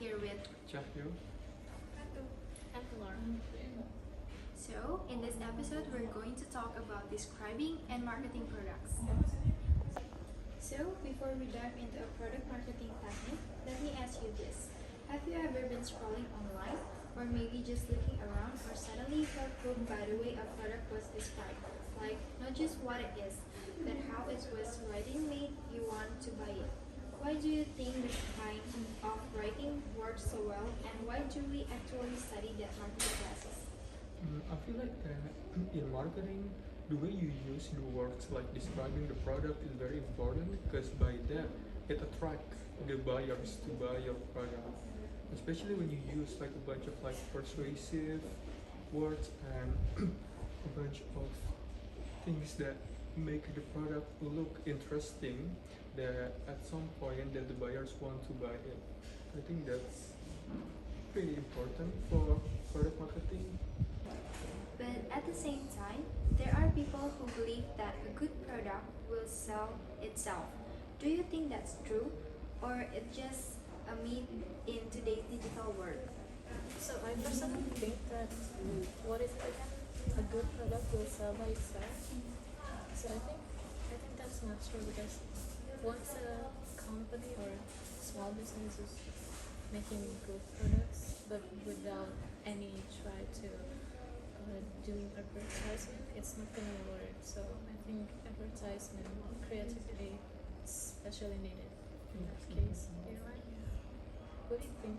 here with Cahyo. And Laura. So, in this episode, we're going to talk about describing and marketing products. So, before we dive into a product marketing technique, let me ask you this. Have you ever been scrolling online, or maybe just looking around, or suddenly felt hooked by the way a product was described? Like, not just what it is, but how it was writing made you want to buy it. Why do you think this kind of writing works so well, and why do we actually study that marketing classes? I feel like in marketing, the way you use the words like describing the product is very important because by that it attracts the buyers to buy your product. Especially when you use like a bunch of like persuasive words and a bunch of things that make the product look interesting that at some point that the buyers want to buy it. I think that's pretty important for product marketing. But at the same time, there are people who believe that a good product will sell itself. Do you think that's true? Or it's just a myth in today's digital world? So I personally think that what is it again? A good product will sell by itself. So I think that's not true because once a company or small business is making good products but without any try to do advertisement, it's not gonna work. So I think advertisement creativity is especially needed in that case. Do you like? What do you think?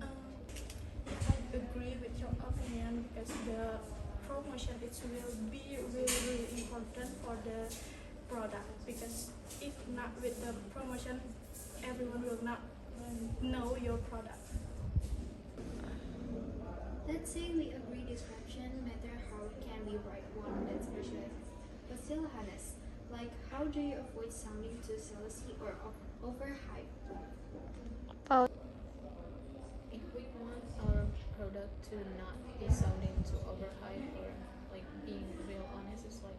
I agree with your opinion because the promotion will be really important for the product because if not with the promotion everyone will not know your product. Let's say we agree description matter how can we write one that's persuasive, but still honest. Like how do you avoid sounding too salesy or overhyped? If we want our product to not be sounding too overhyped or like being real honest, it's like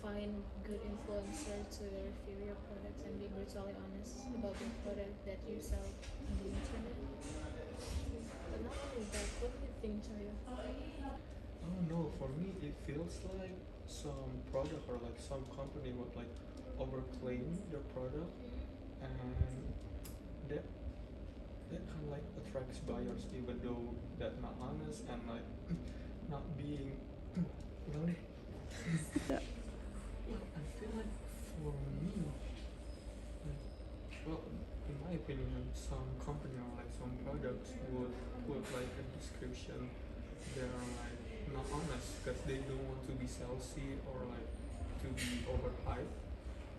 find good influencer to review your products and be brutally honest about the product that you sell on the internet. But not only that, what do you think, Chaya? I don't know. For me, it feels like some product or like some company would like overclaim their product, and that that kind of like attracts buyers, even though that not honest and like not being. Ulang deh. I feel like for me, like, well, in my opinion, some company or like some products would put like a description that are like not honest because they don't want to be salesy or like to be overhyped,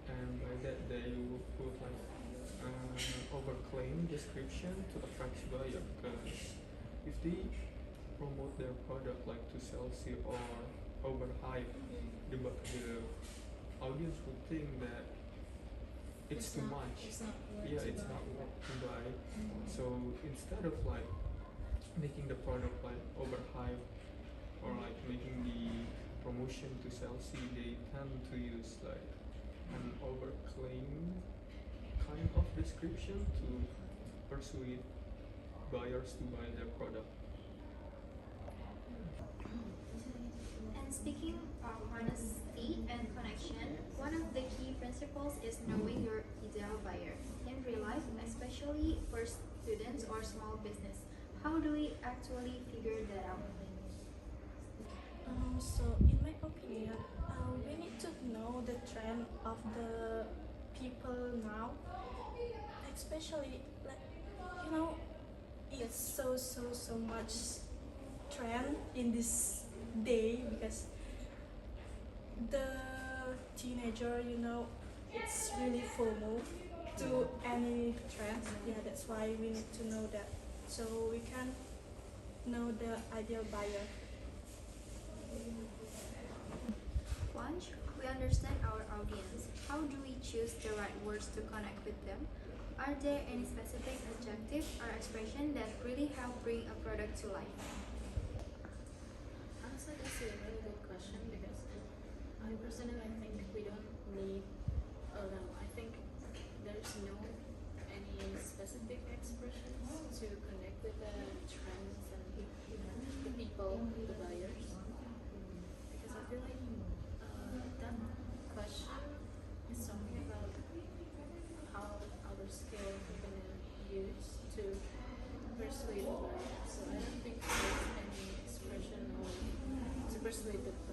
and by that they will put like overclaim description to attract buyer because if they promote their product like too salesy or overhyped, the audience would think that it's too not, much. It's not worth Yeah, to it's buy. not worth to buy. So instead of like making the product like overhyped or like making the promotion to salesy, they tend to use like an overclaim kind of description to persuade buyers to buy their product. And speaking of honesty and connection, one of the key principles is knowing your ideal buyer. In real life, especially for students or small business, how do we actually figure that out? So in my opinion, we need to know the trend of the people now, especially like it's so much trend in this day because the teenager it's really FOMO to any trend. Yeah, that's why we need to know that so we can know the ideal buyer. Once we understand our audience, how do we choose the right words to connect with them? Are there any specific adjectives or expressions that really help bring a product to life? Honestly, that's a really good question because I personally think we don't need. I think there's no any specific expressions to connect with the trends and the people, the buyers. Because I feel like that question is something about how our skill we can use to persuade the buyer. So I don't think there's any expression or to persuade the buyer.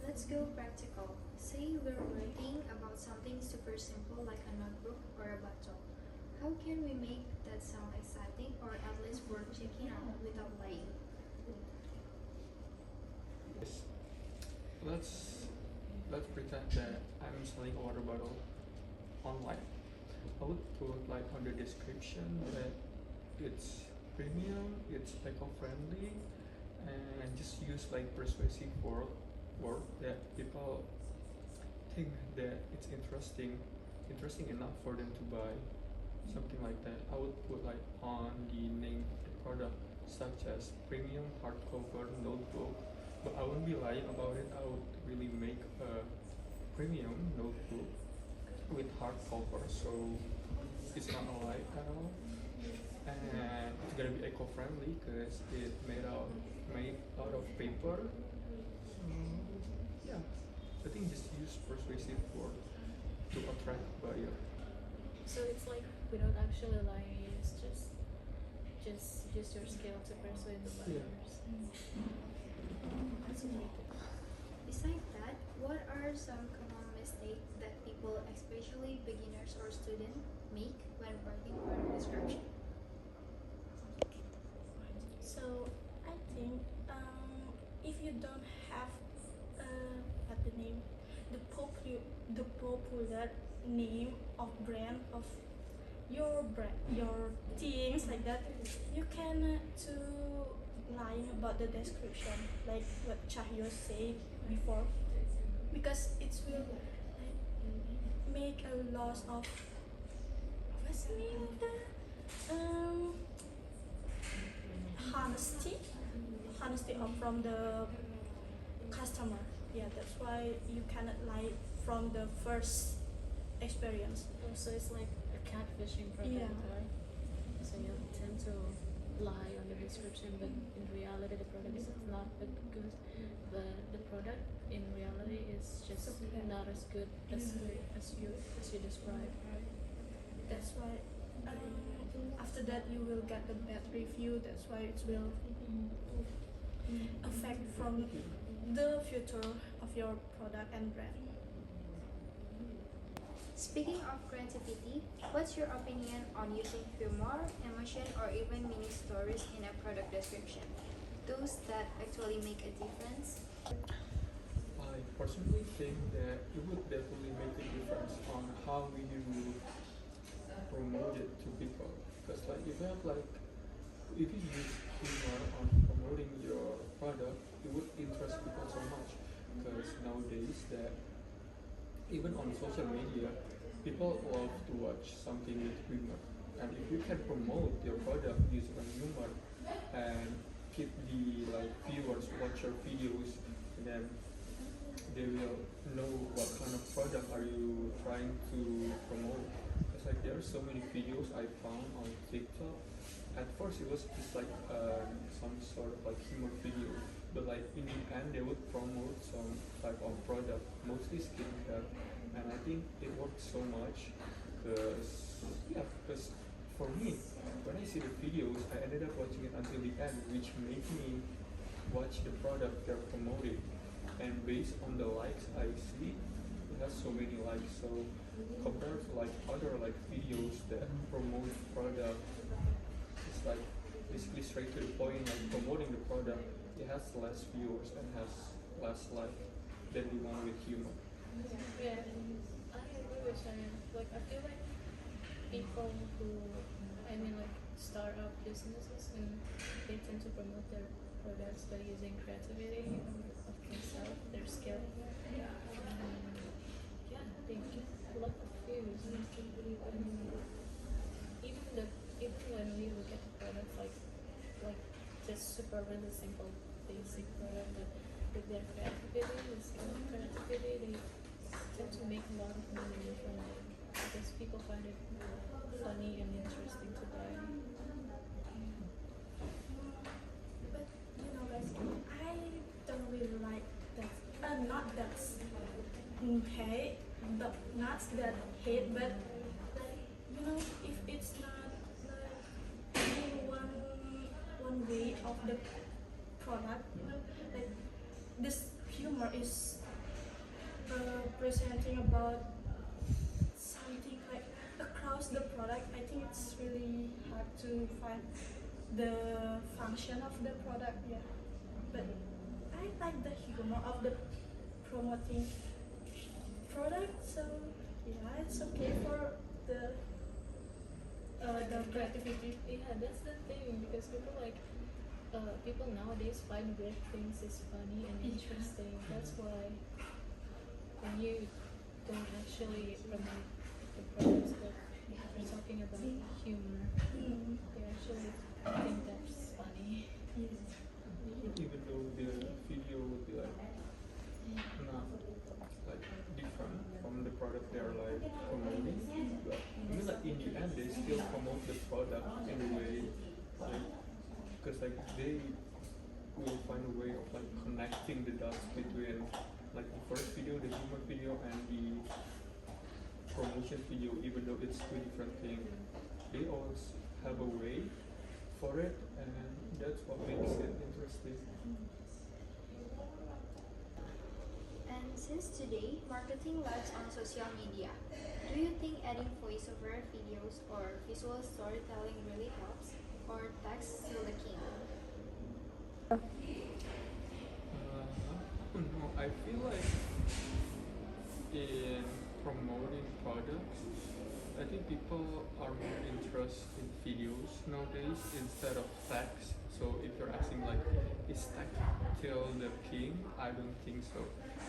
Let's go practical. Say we're writing about something super simple like a notebook or a bottle. How can we make that sound exciting or at least worth checking out without lying? Yes. Let's pretend that I'm selling a water bottle online. I would put like on the description that it's premium, it's eco-friendly, and just use like persuasive word that people think that it's interesting enough for them to buy. Something like that. I would put like on the name of the product, such as premium hardcover notebook, but I wouldn't be lying about it. I would really make a premium notebook with hardcover, so it's not a lie at all. And it's gonna be eco-friendly because it made out of paper. So yeah, I think just use persuasive word to attract buyer. So it's like without actually lying, it's just use your skill to persuade the Yeah. buyers. That's really good. Besides that, what are some common mistakes that people, especially beginners or students, make when writing product description? So I think if you don't have what the name, the popular name of brand of your things like that, you can to lying about the description like what Chahyo said before, because it will like, make a loss of what's the name of the honesty from the customer. Yeah, that's why you cannot lie from the first experience. So it's like a catfishing product, Yeah. right? So you tend to lie on the description, but in reality the product is not that good. The product in reality is just not as good as you described, right? That's why after that you will get the bad review. That's why it will affect from the future of your product and brand. Speaking of creativity, what's your opinion on using humor, emotion, or even mini stories in a product description? Those that actually make a difference? I personally think that it would definitely make a difference on how you promote it to people. Because like if you use humor on promoting your product, it would interest people so much. Because nowadays that even on social media, people love to watch something with humor. And if you can promote your product using humor and keep the like viewers watch your videos, then they will know what kind of product are you trying to promote. It's like there are so many videos I found on TikTok. At first it was just like some sort of like humor video, but like in the end they would promote some type of product, mostly skincare, and I think it worked so much because for me, when I see the videos, I ended up watching it until the end, which made me watch the product they're promoting. And based on the likes I see, it has so many likes. So compared to like other like videos that promote product, it's like basically straight to the point, like promoting the product. It has less viewers and has less like than the one with humor. Yeah, I agree with Sharon. Like I feel like people who, I mean like start-up businesses, and they tend to promote their products by using creativity of themselves, their skill. Yeah, they get a lot of views. Even when we look at the product like just super really simple basic product, but with their creativity, the skill of creativity, they tend to make a lot of money from find it funny and interesting to buy. But you know, guys, I don't really like that. Not that hate, not that hate, but you know, if it's not like in one way of the product, you know, like this humor is presenting about something like across the product. I think it's really hard to find the function of the product, yeah. But I like the humor of the promoting product, so yeah, it's okay for the creativity. Yeah, that's the thing because people nowadays find weird things is funny and interesting. That's why when you don't actually promote the products but you're talking about humor, Mm. they actually think that's funny. Yes. Even though the video would be like not like different from the product they're like promoting, but I mean like in the end they still promote the product in a way, like because like they will find a way of like connecting the dots between like the first video, the humor video, and the promotion video, even though it's two different things. They always have a way for it, and that's what makes it interesting. And since today, marketing lives on social media, do you think adding voiceover videos or visual storytelling really helps, or text still the king? No, I feel like in promoting products, I think people are more interested in videos nowadays instead of text. So if you're asking like, is text still the king? I don't think so.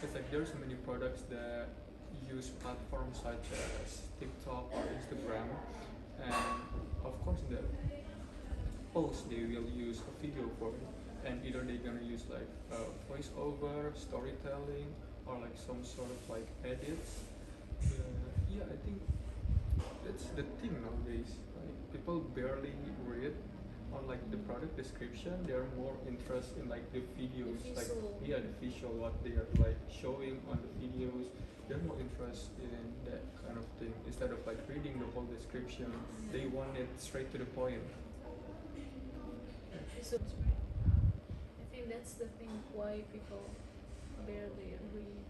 It's like there's many products that use platforms such as TikTok or Instagram, and of course the post they will use a video for it, and either they're gonna use like voiceover, storytelling, or like some sort of like edits. Yeah, I think that's the thing nowadays. Like people barely read on like the product description. They're more interested in like the videos, like the visual what they are like showing on the videos. They're more interested in that kind of thing instead of like reading the whole description. They want it straight to the point. So I think that's the thing why people barely read.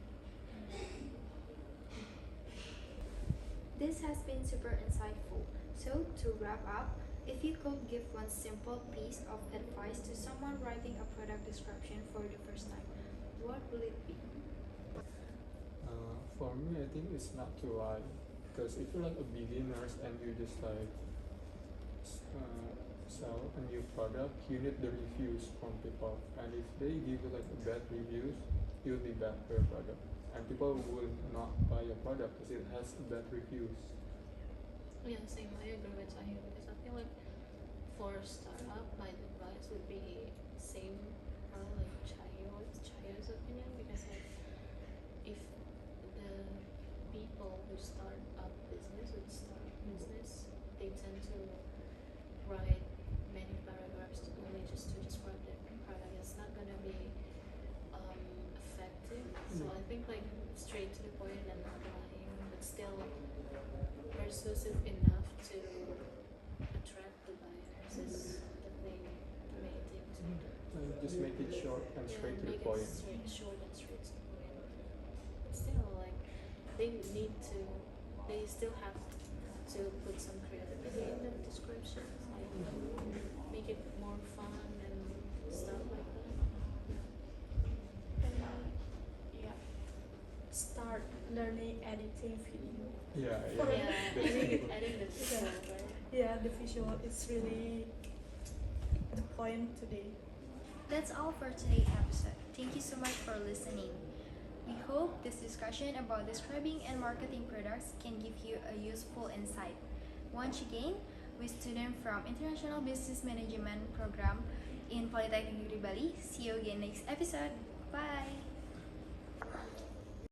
This has been super insightful. So, to wrap up, if you could give one simple piece of advice to someone writing a product description for the first time, what will it be? For me, I think it's not to lie, because if you're like a beginner and you just like sell a new product, you need the reviews from people, and if they give you like a bad reviews, you'll be bad for your product, and people will not buy your product because it has bad reviews. Yeah, same. I agree with Sahil because I feel like for startup, my advice would be same probably like Chayo's opinion because like if the people who start up business, they tend to write many paragraphs only just to describe their product. It's not gonna be effective. So I think like straight to the point and not lying, but still persuasive enough to attract the buyers is the main thing to do. Just make it short and straight to the make point. it short and straight to the point. But still, like they still have to put some creativity in the description, like make it more fun and stuff like that. Yeah. Start learning editing video. Yeah, For yeah. Yeah, That's simple. adding the visual, right? Yeah, the visual is really the point today. That's all for today's episode. Thank you so much for listening. We hope this discussion about describing and marketing products can give you a useful insight. Once again, we student from International Business Management Program in Polytechnic Negeri Bali. See you again next episode. Bye!